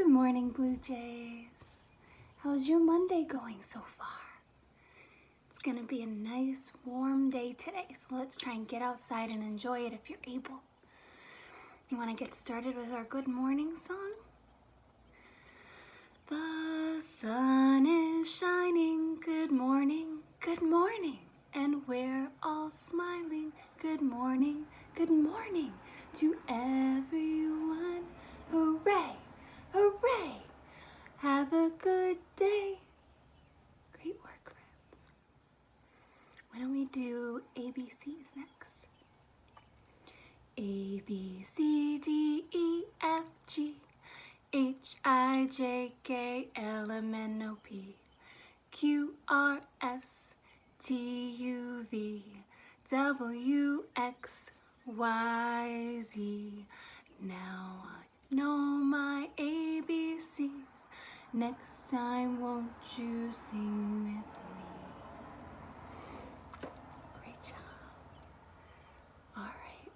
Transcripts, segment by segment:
Good morning, Blue Jays. How's your Monday going so far? It's gonna be a nice warm day today, so let's try and get outside and enjoy it if you're able. You wanna get started with our good morning song? The sun is shining, good morning, and we're all smiling. Good morning to everyone. Hooray, hooray, have a good day. Great work, friends. Why don't we do ABCs next? A, B, C, D, E, F, G, H, I, J, K, L, M, N, O, P, Q, R, S, T, U, V, W, X, Y, Z. Now I know my ABCs. Next time, won't you sing with me? Great job. All right,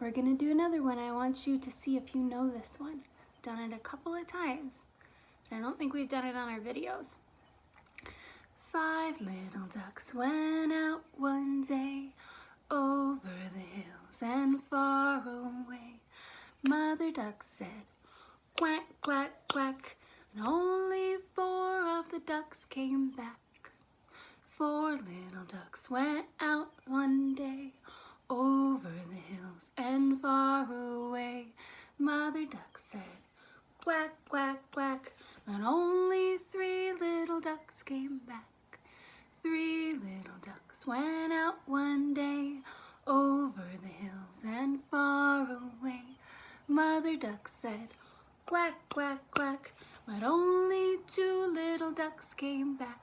we're gonna do another one. I want you to see if you know this one. I've done it a couple of times, but I don't think we've done it on our videos. 5 little ducks went out one day, over the hills and far away. Mother duck said, quack, quack, quack, and only 4 of the ducks came back. 4 little ducks went out one day, over the hills and far away. Mother duck said, quack, quack, quack, but only 3 little ducks came back. 3 little ducks went out one day, over the hills and far away. Mother duck said, quack, quack, quack, but only 2 little ducks came back.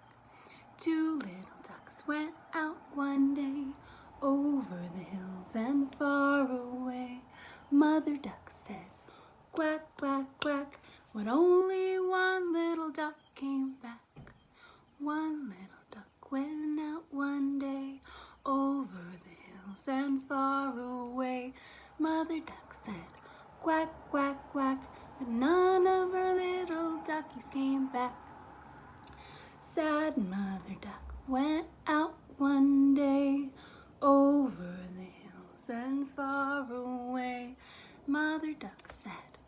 2 little ducks went out one day, over the hills and far away. Mother duck said, quack, quack, quack, but only 1 little duck came back. 1 little duck went out one day, over the hills and far away. Mother duck said, quack, quack, quack, but none of her little duckies came back. Sad mother duck went out one day, over the hills and far away. Mother duck said,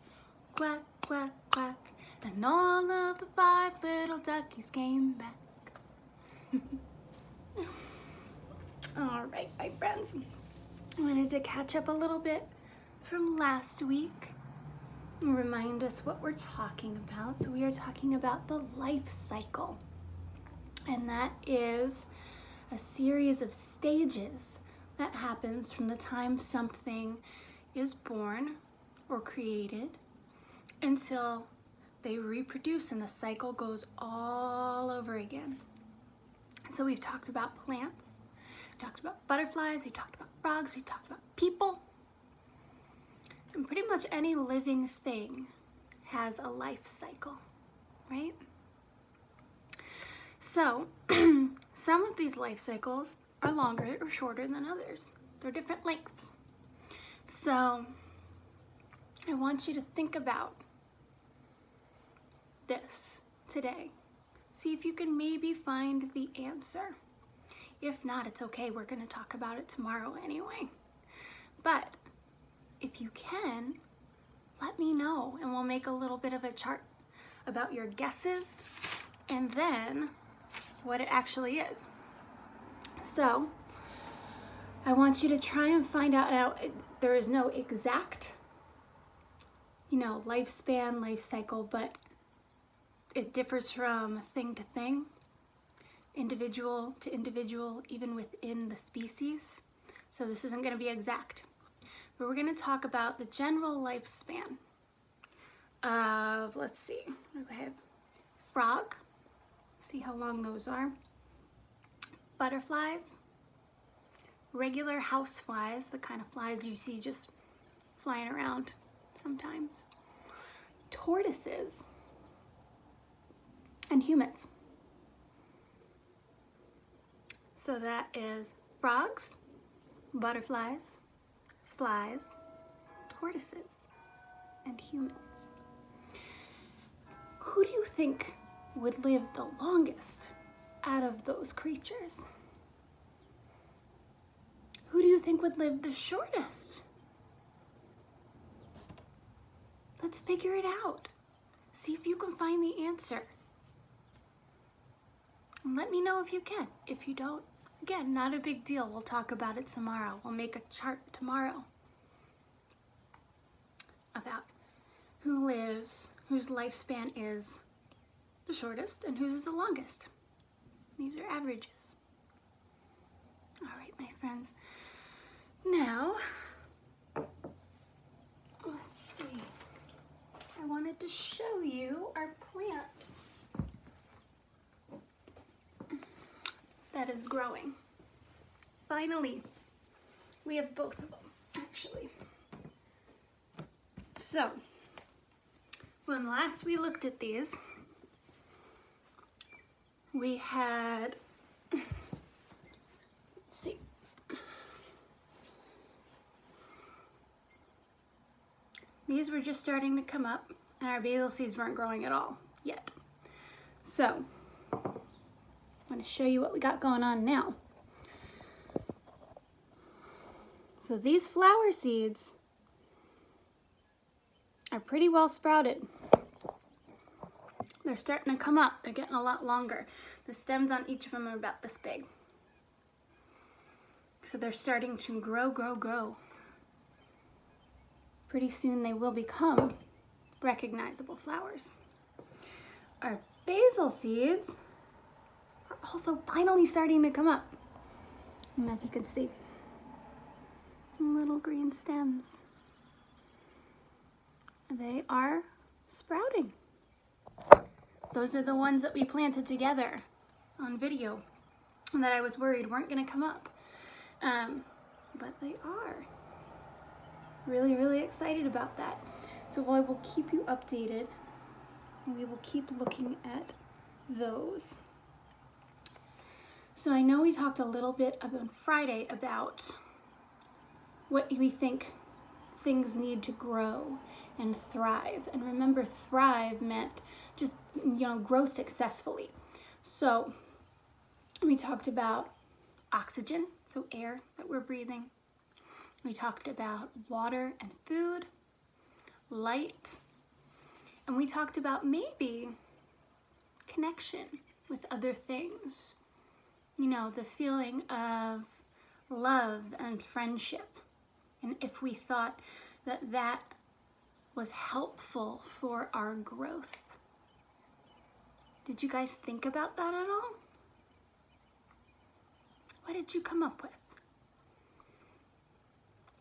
quack, quack, quack, and all of the 5 little duckies came back. All right, my friends, I wanted to catch up a little bit from last week and remind us what we're talking about. So we are talking about the life cycle, and that is a series of stages that happens from the time something is born or created until they reproduce, and the cycle goes all over again. So we've talked about plants, we talked about butterflies, we talked about frogs, we talked about people. And pretty much any living thing has a life cycle, right? So some of these life cycles are longer or shorter than others. They're different lengths. So I want you to think about this today. See if you can maybe find the answer. If not, it's okay. We're going to talk about it tomorrow anyway. But if you can, let me know, and we'll make a little bit of a chart about your guesses and then what it actually is. So I want you to try and find out. Now, there is no exact, lifespan, life cycle, but it differs from thing to thing, individual to individual, even within the species. So this isn't going to be exact. But we're going to talk about the general lifespan of, let's see, I have frog, see how long those are, butterflies, regular house flies, the kind of flies you see just flying around sometimes, tortoises, and humans. So that is frogs, butterflies, flies, tortoises, and humans. who do you think would live the longest out of those creatures? Who do you think would live the shortest? Let's figure it out. See if you can find the answer. And let me know if you can. If you don't, again, not a big deal. We'll talk about it tomorrow. We'll make a chart tomorrow about who lives, whose lifespan is the shortest and whose is the longest. These are averages. All right, my friends. Now, let's see. I wanted to show you our plant that is growing. Finally, we have both of them, actually. So, when last we looked at these, we had, let's see, these were just starting to come up, and our basil seeds weren't growing at all yet. So, I'm going to show you what we got going on now. So these flower seeds are pretty well sprouted. They're starting to come up. They're getting a lot longer. The stems on each of them are about this big. So they're starting to grow, grow, grow. Pretty soon they will become recognizable flowers. Our basil seeds are also finally starting to come up. I don't know if you can see. Little green stems. They are sprouting. Those are the ones that we planted together on video and that I was worried weren't going to come up. But they are. Really, really excited about that. So I will keep you updated and we will keep looking at those. So I know we talked a little bit on Friday about what we think things need to grow and thrive. And remember, thrive meant just, grow successfully. So we talked about oxygen, so air that we're breathing. We talked about water and food, light, and we talked about maybe connection with other things. The feeling of love and friendship. And if we thought that that was helpful for our growth. Did you guys think about that at all? What did you come up with?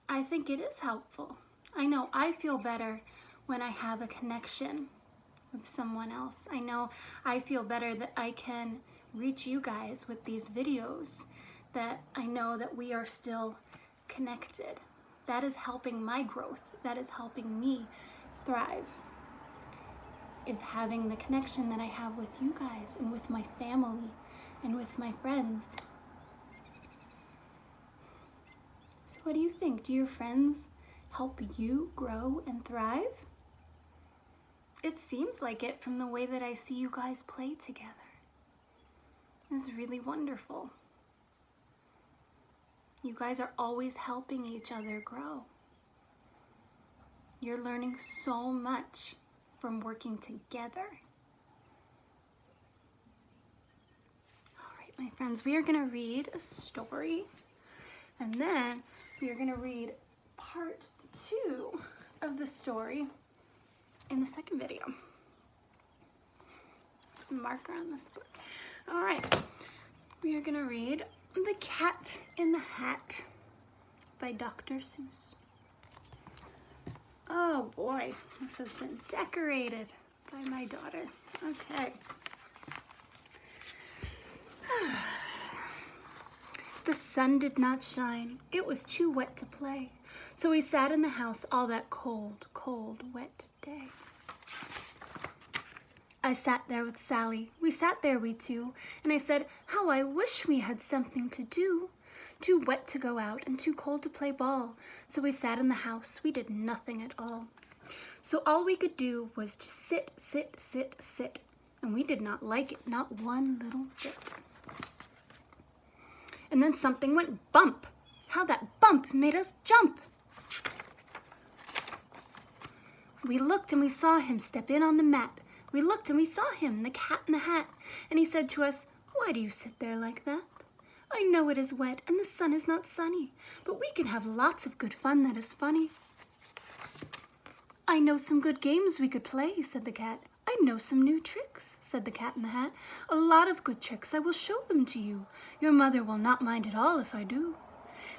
I think it is helpful. I know I feel better when I have a connection with someone else. I know I feel better that I can reach you guys with these videos, that I know that we are still connected. That is helping my growth. That is helping me thrive, is having the connection that I have with you guys and with my family and with my friends. So what do you think? Do your friends help you grow and thrive? It seems like it from the way that I see you guys play together. It's really wonderful. You guys are always helping each other grow. You're learning so much from working together. All right, my friends, we are going to read a story, and then we are going to read part 2 of the story in the second video. Some marker on this book. All right, we are going to read The Cat in the Hat by Dr. Seuss. Oh boy, this has been decorated by my daughter. Okay. The sun did not shine. It was too wet to play. So we sat in the house all that cold, cold, wet day. I sat there with Sally. We sat there, we two, and I said, how I wish we had something to do. Too wet to go out and too cold to play ball. So we sat in the house. We did nothing at all. So all we could do was to sit, sit, sit, sit. And we did not like it, not one little bit. And then something went bump. How that bump made us jump. We looked and we saw him step in on the mat. We looked and we saw him, the Cat in the Hat. And he said to us, "Why do you sit there like that? I know it is wet and the sun is not sunny, but we can have lots of good fun that is funny." "I know some good games we could play," said the cat. "I know some new tricks," said the Cat in the Hat. "A lot of good tricks, I will show them to you. Your mother will not mind at all if I do."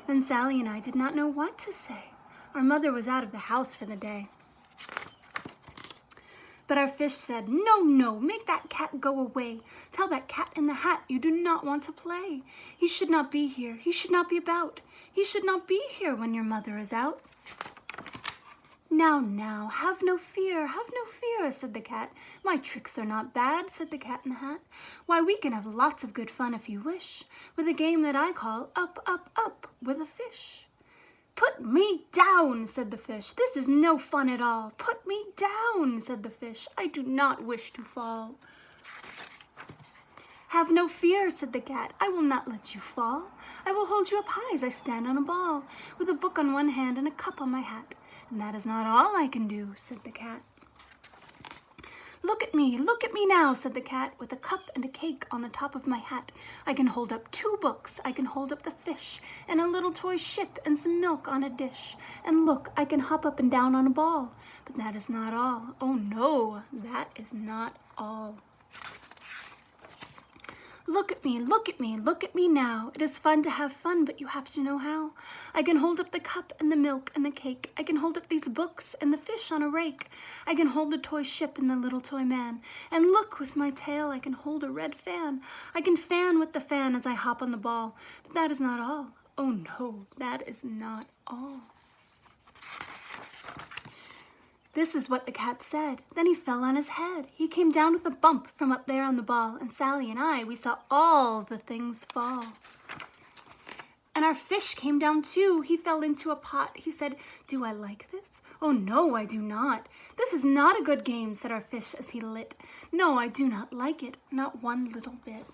Then Sally and I did not know what to say. Our mother was out of the house for the day. But our fish said, "No, no, make that cat go away. Tell that Cat in the Hat you do not want to play. He should not be here, he should not be about. He should not be here when your mother is out." "Now, now, have no fear, said the cat. "My tricks are not bad," said the Cat in the Hat. "Why, we can have lots of good fun if you wish, with a game that I call Up, Up, Up with a Fish." "Put me down," said the fish. "This is no fun at all." "Put me down," said the fish. "I do not wish to fall." "Have no fear," said the cat. "I will not let you fall. I will hold you up high as I stand on a ball, with a book on one hand and a cup on my hat. And that is not all I can do," said the cat. Look at me now," said the cat, "with a cup and a cake on the top of my hat. I can hold up 2 books, I can hold up the fish, and a little toy ship and some milk on a dish. And look, I can hop up and down on a ball. But that is not all. Oh no, that is not all. Look at me now. It is fun to have fun, but you have to know how. I can hold up the cup and the milk and the cake. I can hold up these books and the fish on a rake. I can hold the toy ship and the little toy man. And look, with my tail I can hold a red fan. I can fan with the fan as I hop on the ball. But that is not all. Oh no, that is not all." This is what the cat said. Then he fell on his head. He came down with a bump from up there on the ball, and Sally and I, we saw all the things fall. And our fish came down too. He fell into a pot. He said, "Do I like this? Oh no, I do not. This is not a good game," said our fish as he lit. "No, I do not like it, not one little bit."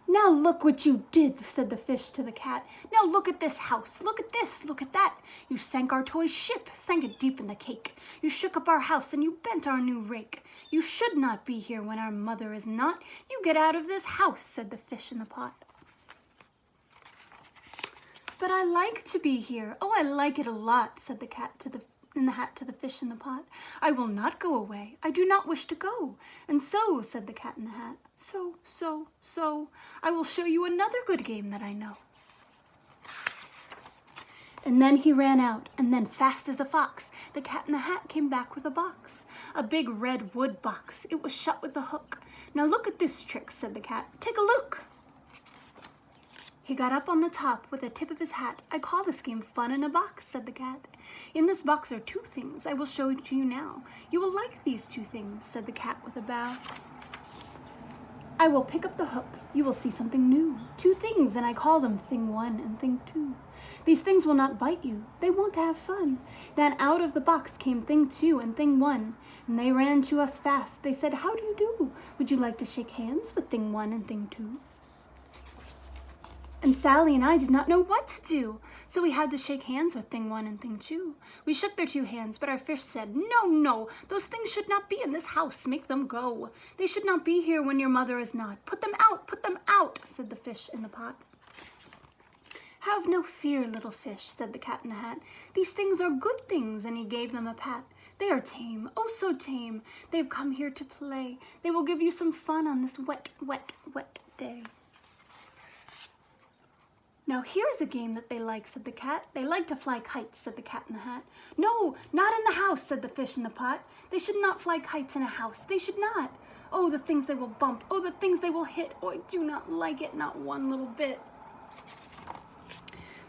"Now look what you did," said the fish to the cat. "Now look at this house, look at this, look at that. You sank our toy ship, sank it deep in the cake. You shook up our house and you bent our new rake. You should not be here when our mother is not. You get out of this house," said the fish in the pot. "But I like to be here. Oh, I like it a lot," said the cat in the hat to the fish in the pot. "I will not go away. I do not wish to go." And so, said the Cat in the Hat, so, I will show you another good game that I know." And then he ran out, and then fast as a fox, the Cat in the Hat came back with a box, a big red wood box. It was shut with a hook. "Now look at this trick," said the cat. "Take a look." He got up on the top with the tip of his hat. "I call this game Fun in a Box," said the cat. "In this box are 2 things I will show to you now. You will like these 2 things," said the cat with a bow. "I will pick up the hook. You will see something new. 2 things, and I call them Thing 1 and Thing 2. These things will not bite you. They want to have fun." Then out of the box came Thing 2 and Thing 1, and they ran to us fast. They said, "How do you do? Would you like to shake hands with Thing 1 and Thing 2? And Sally and I did not know what to do, so we had to shake hands with Thing 1 and Thing 2. We shook their 2 hands, but our fish said, "No, no, those things should not be in this house. Make them go. They should not be here when your mother is not. Put them out," said the fish in the pot. "Have no fear, little fish," said the Cat in the Hat. "These things are good things," and he gave them a pat. "They are tame, oh so tame. They've come here to play. They will give you some fun on this wet, wet, wet day." "Now here is a game that they like," said the cat. "They like to fly kites," said the Cat in the Hat. "No, not in the house," said the fish in the pot. "They should not fly kites in a house. They should not. Oh, the things they will bump. Oh, the things they will hit. Oh, I do not like it, not one little bit."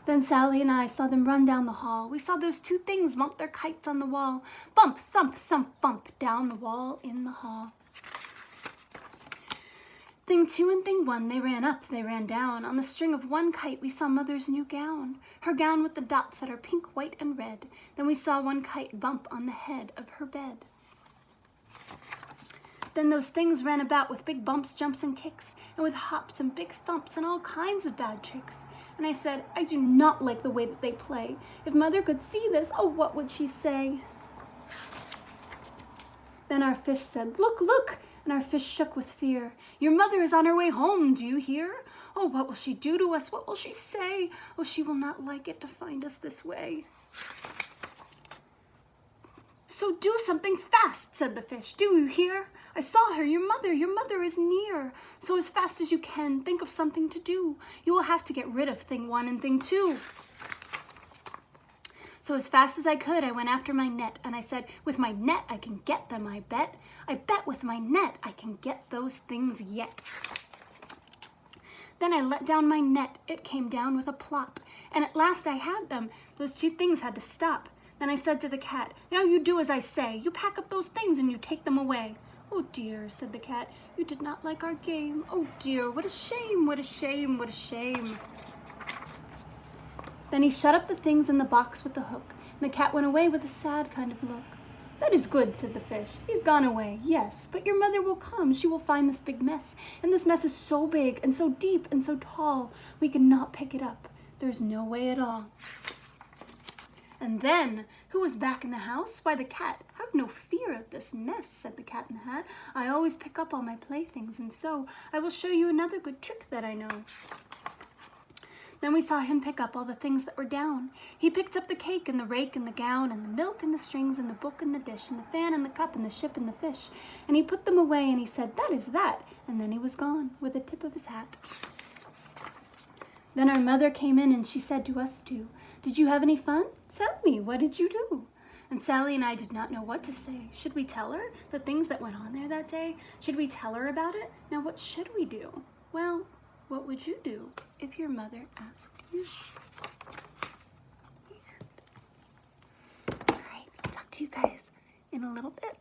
Then Sally and I saw them run down the hall. We saw those 2 things bump their kites on the wall. Bump, thump, thump, bump, down the wall in the hall. Thing 2 and thing 1, they ran up, they ran down. On the string of one kite, we saw mother's new gown. Her gown with the dots that are pink, white, and red. Then we saw one kite bump on the head of her bed. Then those things ran about with big bumps, jumps, and kicks, and with hops and big thumps and all kinds of bad tricks. And I said, I do not like the way that they play. If mother could see this, oh, what would she say? Then our fish said, look, look! And our fish shook with fear. Your mother is on her way home, do you hear? Oh, what will she do to us? What will she say? Oh, she will not like it to find us this way. So do something fast, said the fish. Do you hear? I saw her, your mother is near. So as fast as you can, think of something to do. You will have to get rid of thing 1 and thing 2. So as fast as I could, I went after my net, and I said, with my net I can get them, I bet. I bet with my net I can get those things yet. Then I let down my net, it came down with a plop, and at last I had them. Those 2 things had to stop. Then I said to the cat, now you do as I say. You pack up those things and you take them away. Oh dear, said the cat, you did not like our game. Oh dear, what a shame, what a shame, what a shame. Then he shut up the things in the box with the hook, and the cat went away with a sad kind of look. That is good, said the fish. He's gone away, yes, but your mother will come. She will find this big mess, and this mess is so big and so deep and so tall, we cannot pick it up. There's no way at all. And then, who was back in the house? Why, the cat. Have no fear of this mess, said the Cat in the Hat. I always pick up all my playthings, and so I will show you another good trick that I know. Then we saw him pick up all the things that were down. He picked up the cake and the rake and the gown and the milk and the strings and the book and the dish and the fan and the cup and the ship and the fish. And he put them away and he said, that is that. And then he was gone with the tip of his hat. Then our mother came in and she said to us two, did you have any fun? Tell me, what did you do? And Sally and I did not know what to say. Should we tell her the things that went on there that day? Should we tell her about it? Now what should we do? Well, what would you do if your mother asked you? All right, talk to you guys in a little bit.